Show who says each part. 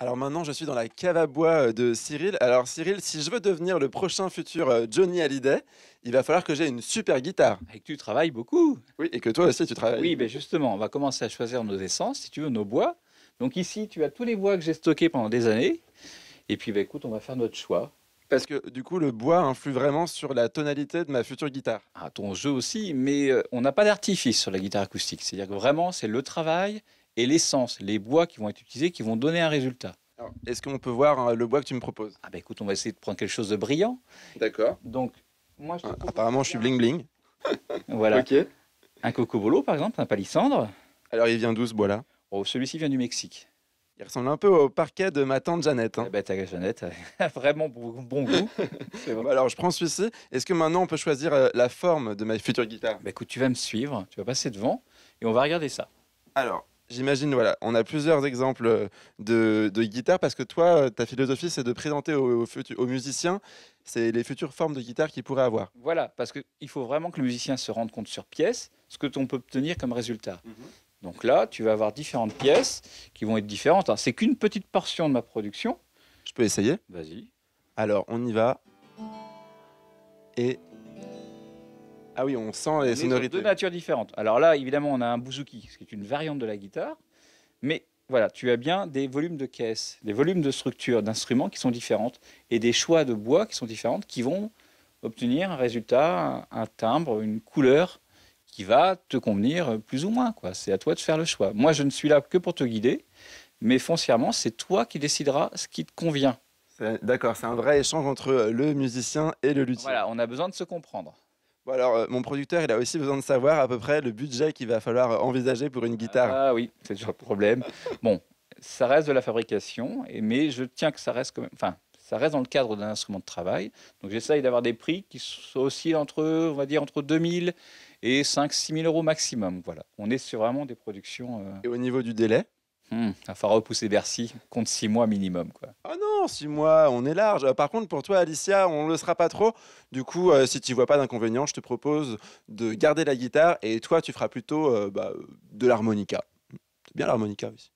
Speaker 1: Alors maintenant, je suis dans la cave à bois de Cyril. Alors Cyril, si je veux devenir le prochain futur Johnny Hallyday, il va falloir que j'ai une super guitare.
Speaker 2: Et que tu travailles beaucoup.
Speaker 1: Oui, et que toi aussi tu travailles.
Speaker 2: Oui, ben justement, on va commencer à choisir nos essences, si tu veux, nos bois. Donc ici, tu as tous les bois que j'ai stockés pendant des années. Et puis, ben, écoute, on va faire notre choix.
Speaker 1: Parce que du coup, le bois influe vraiment sur la tonalité de ma future guitare.
Speaker 2: À ton jeu aussi, mais on n'a pas d'artifice sur la guitare acoustique. C'est-à-dire que vraiment, c'est le travail et l'essence, les bois qui vont être utilisés, qui vont donner un résultat.
Speaker 1: Alors, est-ce qu'on peut voir le bois que tu me proposes?
Speaker 2: Ah ben écoute, on va essayer de prendre quelque chose de brillant.
Speaker 1: D'accord.
Speaker 2: Donc, moi, je te propose de
Speaker 1: Apparemment, je suis
Speaker 2: regarder.
Speaker 1: bling bling.
Speaker 2: Voilà,
Speaker 1: Ok.
Speaker 2: un cocobolo, par exemple, un palissandre.
Speaker 1: Alors, il vient d'où ce bois-là?
Speaker 2: Oh, celui-ci vient du Mexique.
Speaker 1: Il ressemble un peu au parquet de ma tante Jeannette,
Speaker 2: Eh
Speaker 1: hein.
Speaker 2: ben, ta Jeannette a vraiment bon goût. C'est vrai.
Speaker 1: Bon, alors, je prends celui-ci. Est-ce que maintenant on peut choisir la forme de ma future guitare?
Speaker 2: Bah, écoute, tu vas me suivre, tu vas passer devant et on va regarder ça.
Speaker 1: Alors, j'imagine, voilà, on a plusieurs exemples de guitare parce que toi, ta philosophie, c'est de présenter aux musiciens c'est les futures formes de guitare qu'ils pourraient avoir.
Speaker 2: Voilà, parce qu'il faut vraiment que le musicien se rende compte sur pièce ce que on peut obtenir comme résultat. Donc là, tu vas avoir différentes pièces qui vont être différentes, hein. C'est qu'une petite portion de ma production.
Speaker 1: Je peux essayer?
Speaker 2: Vas-y.
Speaker 1: Alors, on y va. Et. Ah oui, on sent
Speaker 2: On
Speaker 1: les
Speaker 2: est sur
Speaker 1: sonorités.
Speaker 2: deux natures différentes. Alors là, évidemment, on a un bouzouki, ce qui est une variante de la guitare. Mais voilà, tu as bien des volumes de caisses, des volumes de structures, d'instruments qui sont différentes et des choix de bois qui sont différentes qui vont obtenir un résultat, un timbre, une couleur qui va te convenir plus ou moins, quoi. C'est à toi de faire le choix. Moi, je ne suis là que pour te guider, mais foncièrement, c'est toi qui décideras ce qui te convient.
Speaker 1: D'accord, c'est un vrai échange entre le musicien et le luthier.
Speaker 2: Voilà, on a besoin de se comprendre.
Speaker 1: Bon, alors, mon producteur, il a aussi besoin de savoir à peu près le budget qu'il va falloir envisager pour une guitare.
Speaker 2: Ah oui, c'est toujours le problème. Bon, ça reste de la fabrication, mais je tiens que ça reste quand même, enfin, ça reste dans le cadre d'un instrument de travail. Donc j'essaye d'avoir des prix qui sont aussi entre, on va dire, entre 2000 et 5 000 euros maximum. Voilà, on est sur vraiment des productions.
Speaker 1: Et au niveau du délai?
Speaker 2: Il va falloir repousser Bercy, compte 6 mois minimum, quoi.
Speaker 1: Ah non, 6 mois, on est large. Par contre, pour toi, Alicia, on ne le sera pas trop. Du coup, si tu vois pas d'inconvénient, je te propose de garder la guitare et toi, tu feras plutôt de l'harmonica. C'est bien l'harmonica aussi.